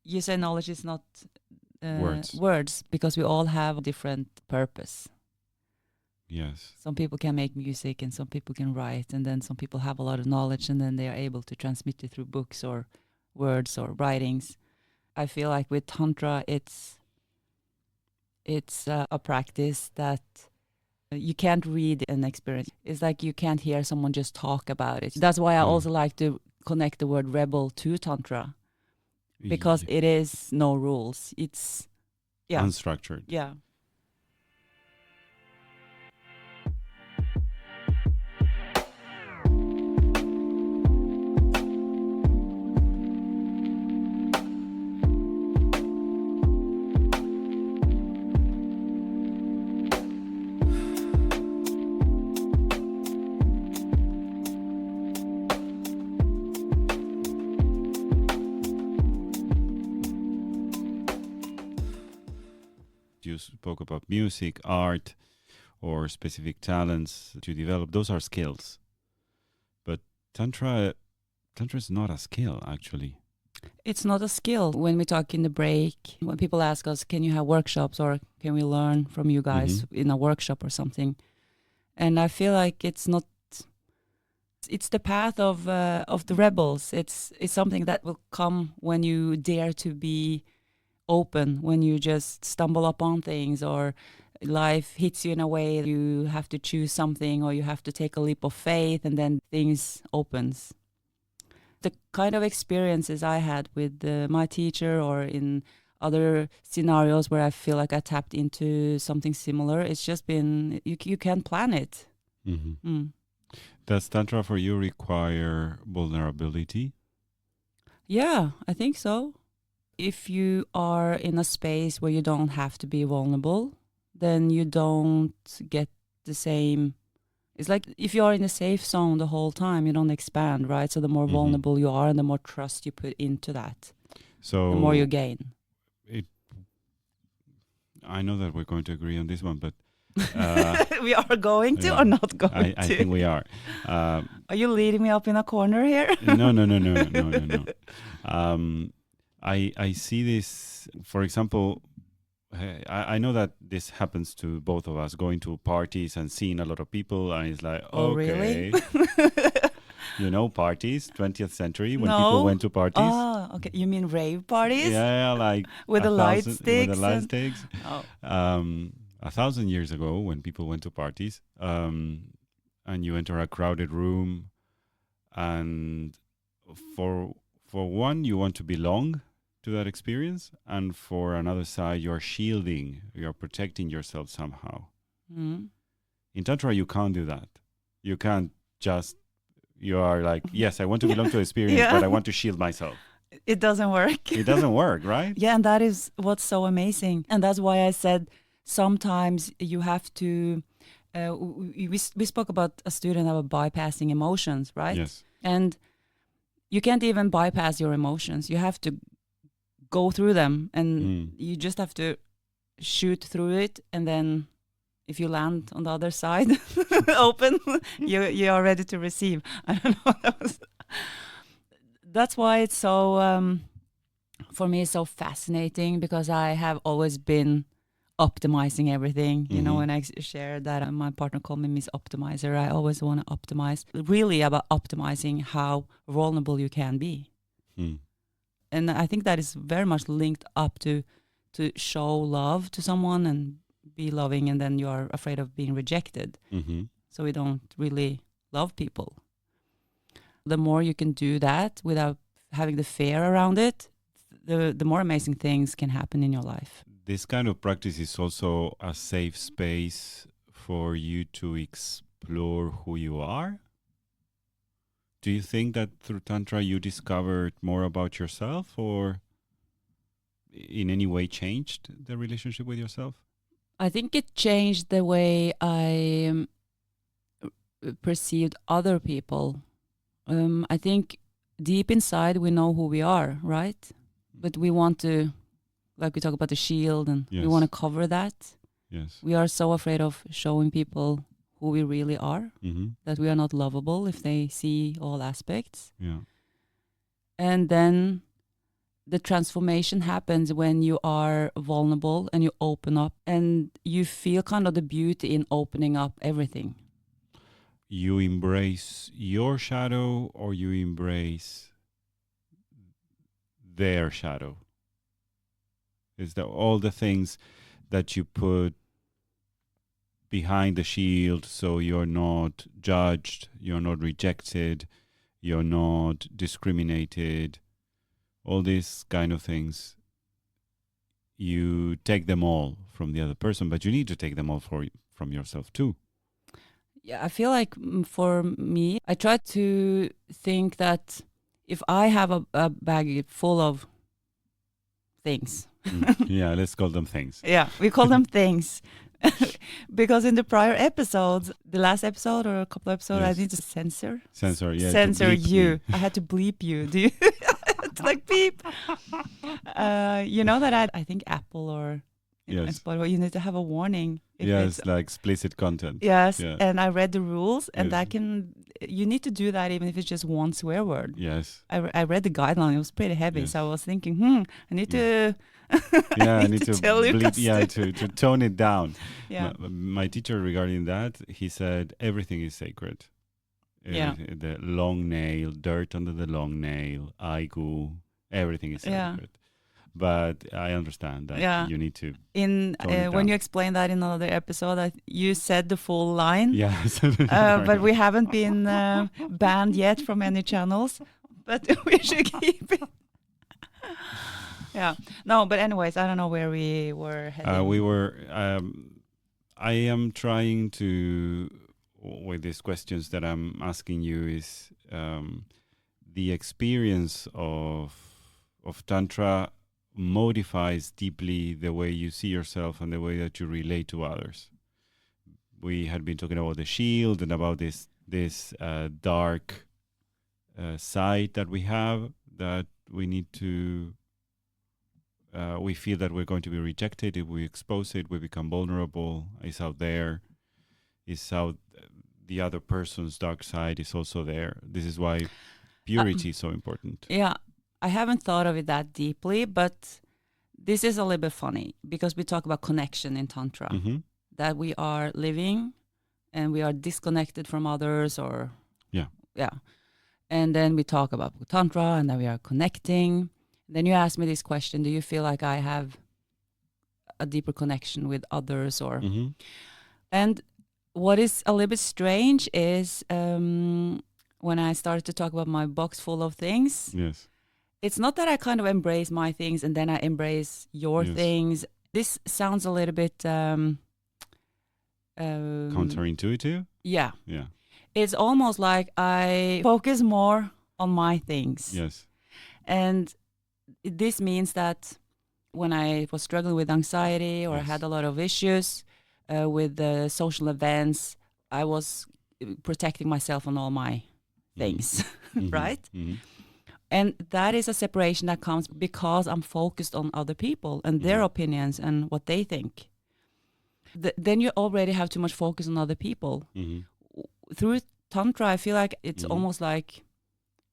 you say knowledge is not Words. because we all have a different purpose. Yes. Some people can make music and some people can write, and then some people have a lot of knowledge and then they are able to transmit it through books or words or writings. I feel like with Tantra, it's a practice that you can't read an experience. It's like you can't hear someone just talk about it. That's why I also like to connect the word rebel to Tantra, because it is no rules. It's unstructured. Yeah. You spoke about music, art, or specific talents to develop. Those are skills. But Tantra is not a skill, actually. It's not a skill. When we talk in the break, when people ask us, can you have workshops or can we learn from you guys in a workshop or something? And I feel like it's not, it's the path of the rebels. It's something that will come when you dare to be open, when you just stumble upon things or life hits you in a way you have to choose something or you have to take a leap of faith and then things opens. The kind of experiences I had with my teacher or in other scenarios where I feel like I tapped into something similar, it's just been, you can't plan it. Does Tantra for you require vulnerability? Yeah, I think so. If you are in a space where you don't have to be vulnerable, then you don't get the same. It's like if you are in a safe zone the whole time, you don't expand, right? So the more vulnerable you are and the more trust you put into that, so the more you gain. I know that we're going to agree on this one, but we are going to or not going to? I think we are. Are you leading me up in a corner here? No. I see this, for example, I know that this happens to both of us, going to parties and seeing a lot of people, and it's like, really? You know, parties, 20th century, when people went to parties. Oh, okay. You mean rave parties? Yeah, like with the light sticks. With the light sticks. 1,000 years ago, when people went to parties, and you enter a crowded room, and for one, you want to belong to that experience, and for another side, you're protecting yourself somehow. In Tantra, you can't do that. You can't just, you are like, yes, I want to belong to the experience, but I want to shield myself. It doesn't work. It doesn't work, right? Yeah, and that is what's so amazing. And that's why I said sometimes you have to, we spoke about a student about bypassing emotions, right? Yes. And you can't even bypass your emotions. You have to go through them, and you just have to shoot through it, and then if you land on the other side open, you are ready to receive. I don't know. That's why it's so for me it's so fascinating, because I have always been optimizing everything. You know, when I shared that my partner called me Miss Optimizer, I always want to optimize, really about optimizing how vulnerable you can be. And I think that is very much linked up to show love to someone and be loving, and then you are afraid of being rejected. So we don't really love people. The more you can do that without having the fear around it, the more amazing things can happen in your life. This kind of practice is also a safe space for you to explore who you are. Do you think that through Tantra you discovered more about yourself, or in any way changed the relationship with yourself? I think it changed the way I perceived other people. I think deep inside we know who we are, right? But we want to, like we talk about the shield, and we want to cover that. Yes. We are so afraid of showing people who we really are, that we are not lovable if they see all aspects. Yeah. And then the transformation happens when you are vulnerable and you open up and you feel kind of the beauty in opening up everything. You embrace your shadow or you embrace their shadow? Is that all the things that you put behind the shield so you're not judged, you're not rejected, you're not discriminated, all these kind of things, you take them all from the other person, but you need to take them all from yourself too. Yeah, I feel like for me, I try to think that if I have a bag full of things. Yeah, let's call them things. Yeah, we call them things. Because in the prior episodes, the last episode or a couple episodes, Yes. I need to censor. Yeah. Censor to bleep you. me. I had to bleep you. Do you? It's like beep. You know that I think Apple or Yes. Spotify, you need to have a warning. If Yes, it's, like explicit content. yes, Yeah. and I read the rules, and Yes. you need to do that even if it's just one swear word. Yes. I read the guideline; it was pretty heavy, Yes. so I was thinking, I need to. Yeah, I need to tell you bleep, guys yeah, to tone it down. Yeah. My teacher regarding that, he said everything is sacred. Yeah. The long nail, dirt under the long nail, aigu, everything is Yeah. sacred. But I understand that Yeah. you need to. In Tone it when down. you explained that in another episode, you said the full line. Yes. But we haven't been banned yet from any channels. But we should keep it. Yeah. No, but anyways, I don't know where we were heading. We were. I am trying to, with these questions that I'm asking you, is the experience of Tantra modifies deeply the way you see yourself and the way that you relate to others. We had been talking about the shield and about this dark side that we have, that we need to. We feel that we're going to be rejected if we expose it. We become vulnerable. It's out there. It's out. The other person's dark side is also there. This is why purity is so important. Yeah, I haven't thought of it that deeply, but this is a little bit funny because we talk about connection in Tantra, that we are living and we are disconnected from others, or yeah. And then we talk about Tantra and then we are connecting. Then you ask me this question: do you feel like I have a deeper connection with others, or? And what is a little bit strange is when I started to talk about my box full of things. Yes. It's not that I kind of embrace my things and then I embrace your things. This sounds a little bit counterintuitive. Yeah. Yeah. It's almost like I focus more on my things. Yes. And this means that when I was struggling with anxiety or I had a lot of issues with the social events, I was protecting myself on all my things, right? And that is a separation that comes because I'm focused on other people and their opinions and what they think. Then you already have too much focus on other people. Through Tantra, I feel like it's almost like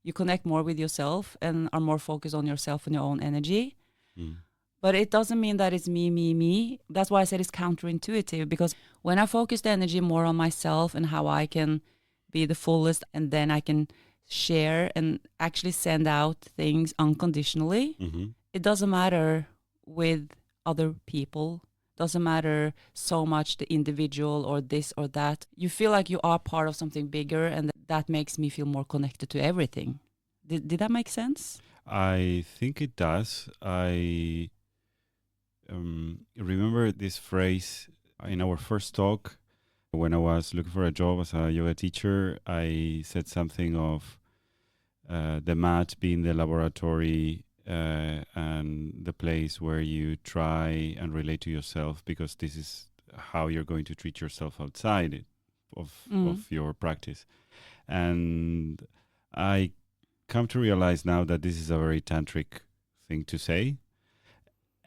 you connect more with yourself and are more focused on yourself and your own energy. But it doesn't mean that it's me, me, me. That's why I said it's counterintuitive, because when I focus the energy more on myself and how I can be the fullest, and then I can share and actually send out things unconditionally, it doesn't matter with other people. Doesn't matter so much the individual or this or that. You feel like you are part of something bigger, and that makes me feel more connected to everything. Did that make sense? I think it does. I remember this phrase in our first talk when I was looking for a job as a yoga teacher. I said something of the mat being the laboratory and the place where you try and relate to yourself, because this is how you're going to treat yourself outside of your practice. And I come to realize now that this is a very tantric thing to say.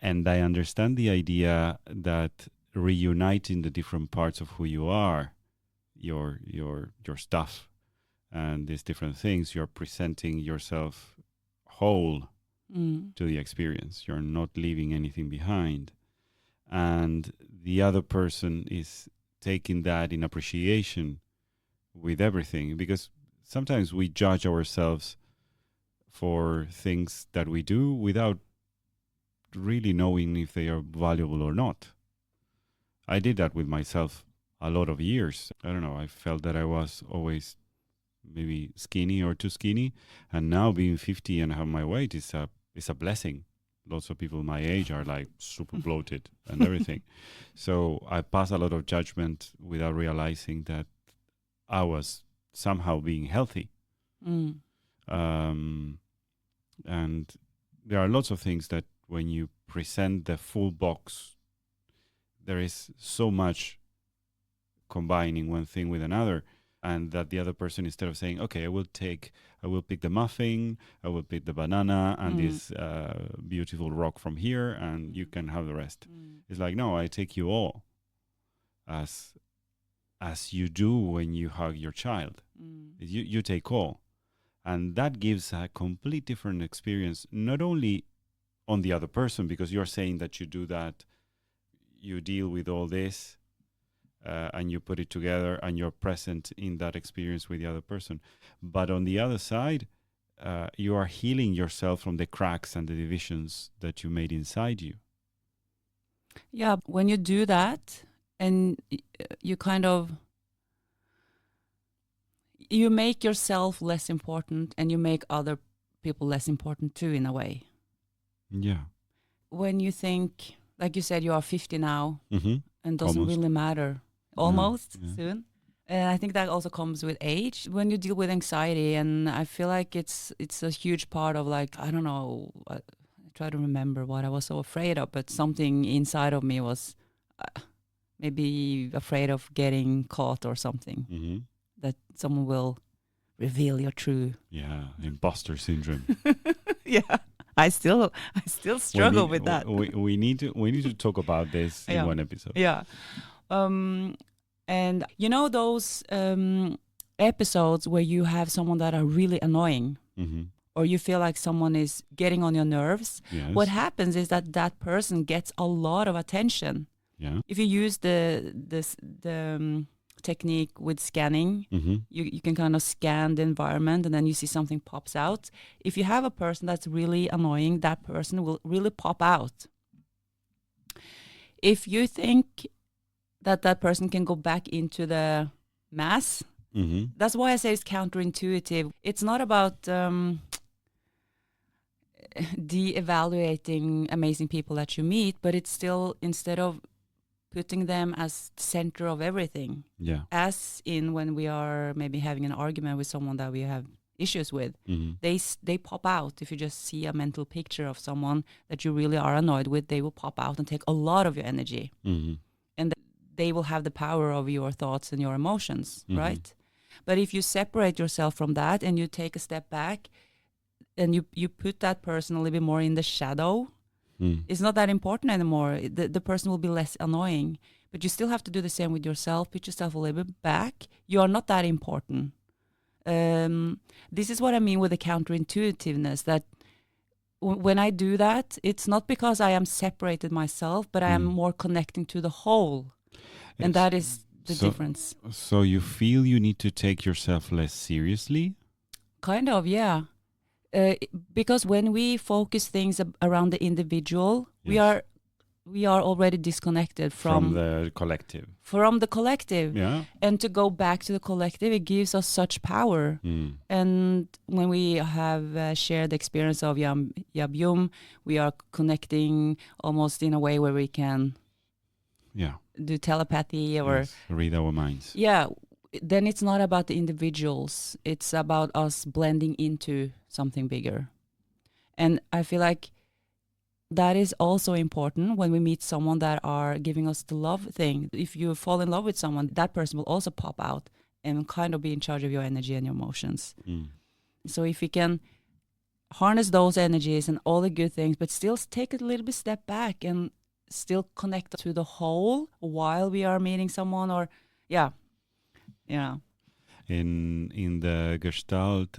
And I understand the idea that reuniting the different parts of who you are, your stuff, and these different things, you're presenting yourself whole to the experience. You're not leaving anything behind. And the other person is taking that in appreciation with everything, because sometimes we judge ourselves for things that we do without really knowing if they are valuable or not. I did that with myself a lot of years. I don't know, I felt that I was always maybe skinny or too skinny, and now being 50 and have my weight is a blessing. Lots of people my age are like super bloated and everything. So I pass a lot of judgment without realizing that I was somehow being healthy. And there are lots of things that when you present the full box, there is so much combining one thing with another, and that the other person, instead of saying, okay, I will pick the muffin, I will pick the banana and this beautiful rock from here, and you can have the rest. It's like, no, I take you all, as you do when you hug your child. You take all. And that gives a complete different experience, not only on the other person, because you're saying that you do that, you deal with all this, and you put it together and you're present in that experience with the other person. But on the other side, you are healing yourself from the cracks and the divisions that you made inside you. Yeah, when you do that, and you kind of, you make yourself less important and you make other people less important too, in a way. Yeah. When you think, like you said, you are 50 now, and doesn't Almost. really matter. Almost Yeah. soon. And I think that also comes with age. When you deal with anxiety, and I feel like it's a huge part of, like, I don't know, I try to remember what I was so afraid of, but something inside of me was maybe afraid of getting caught or something. That someone will reveal your true. Yeah, imposter syndrome. Yeah, I still struggle with that. We need to talk about this in one episode. Yeah. And you know those episodes where you have someone that are really annoying, or you feel like someone is getting on your nerves? Yes. What happens is that person gets a lot of attention. Yeah. If you use the technique with scanning, you can kind of scan the environment, and then you see something pops out. If you have a person that's really annoying, that person will really pop out. If you think that person can go back into the mass, that's why I say it's counterintuitive. It's not about de-evaluating amazing people that you meet, but it's still, instead of putting them as the center of everything, as in when we are maybe having an argument with someone that we have issues with, they pop out. If you just see a mental picture of someone that you really are annoyed with, they will pop out and take a lot of your energy. And they will have the power of your thoughts and your emotions, right? But if you separate yourself from that and you take a step back and you put that person a little bit more in the shadow, it's not that important anymore. The person will be less annoying, but you still have to do the same with yourself. Put yourself a little bit back. You are not that important. This is what I mean with the counterintuitiveness, that when I do that, it's not because I am separated myself, but I am more connecting to the whole. And that is the difference. So you feel you need to take yourself less seriously? Kind of, yeah. Because when we focus things around the individual, we are already disconnected from the collective. From the collective. Yeah. And to go back to the collective, it gives us such power. And when we have shared the experience of Yab Yum, we are connecting almost in a way where we can do telepathy or read our minds. Yeah. Then it's not about the individuals. It's about us blending into something bigger. And I feel like that is also important when we meet someone that are giving us the love thing. If you fall in love with someone, that person will also pop out and kind of be in charge of your energy and your emotions. So if you can harness those energies and all the good things, but still take a little bit step back and still connect to the whole while we are meeting someone, or in the Gestalt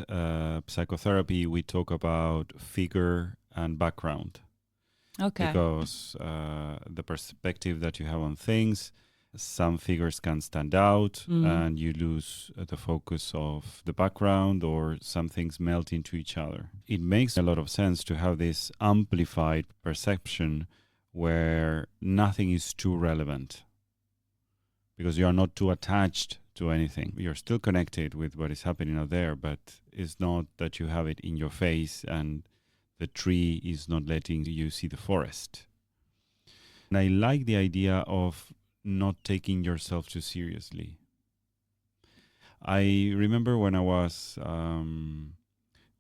psychotherapy, we talk about figure and background. Okay. Because the perspective that you have on things, some figures can stand out and you lose the focus of the background, or some things melt into each other. It makes a lot of sense to have this amplified perception where nothing is too relevant, because you are not too attached to anything. You're still connected with what is happening out there, but it's not that you have it in your face and the tree is not letting you see the forest. And I like the idea of not taking yourself too seriously. I remember when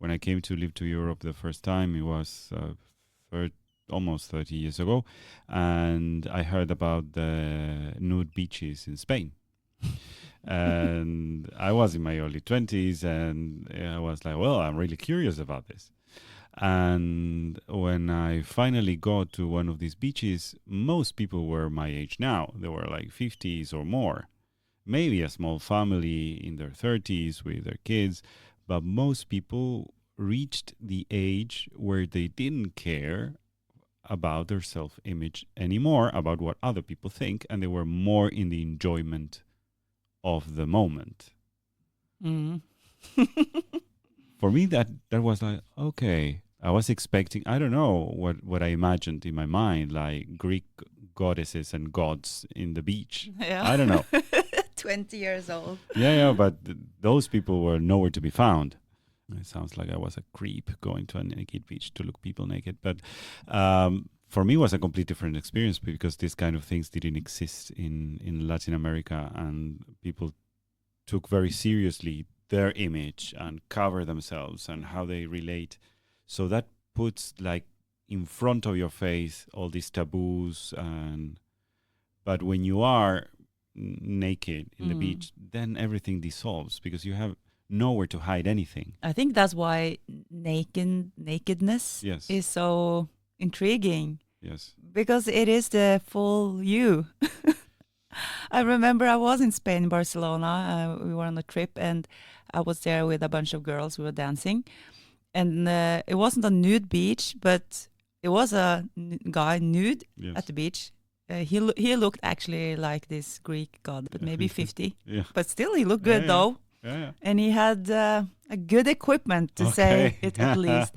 I came to live to Europe the first time, it was almost 30 years ago, and I heard about the nude beaches in Spain. And I was in my early 20s, and I was like, well, I'm really curious about this. And when I finally got to one of these beaches, most people were my age now. They were like 50s or more. Maybe a small family in their 30s with their kids, but most people reached the age where they didn't care about their self-image anymore, about what other people think, and they were more in the enjoyment of the moment. For me, that was like, okay, I was expecting, I don't know what I imagined in my mind, like Greek goddesses and gods in the beach. Yeah. I don't know. 20 years old. Yeah, but those people were nowhere to be found. It sounds like I was a creep going to a naked beach to look people naked. But for me, it was a completely different experience, because these kind of things didn't exist in Latin America, and people took very seriously their image and cover themselves and how they relate. So that puts like in front of your face all these taboos. But when you are naked in the beach, then everything dissolves, because you have nowhere to hide anything. I think that's why nakedness is so intriguing. Yes. Because it is the full you. I remember I was in Spain, Barcelona. We were on a trip, and I was there with a bunch of girls. We were dancing. And it wasn't a nude beach, but it was a guy nude at the beach. He looked actually like this Greek god, but maybe 50. But still, he looked good, though. Yeah. And he had a good equipment, to say it at least.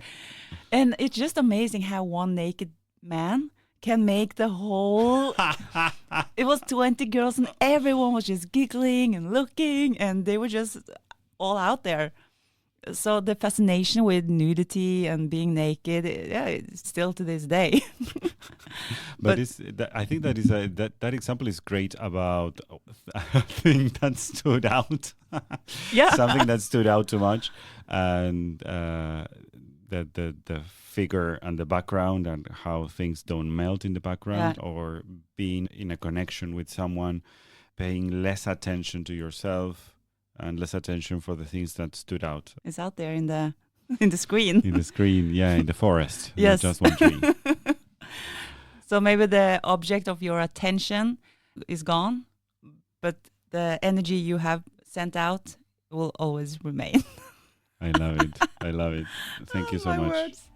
And it's just amazing how one naked man can make the whole... It was 20 girls, and everyone was just giggling and looking, and they were just all out there. So the fascination with nudity and being naked, it's still to this day. but I think that is that example is great about a thing that stood out. Something that stood out too much, and the figure and the background, and how things don't melt in the background, or being in a connection with someone, paying less attention to yourself and less attention for the things that stood out. It's out there in the screen. In the screen, in the forest. Yes. Not just one tree. So maybe the object of your attention is gone, but the energy you have sent out will always remain. I love it. Thank you so much. Words.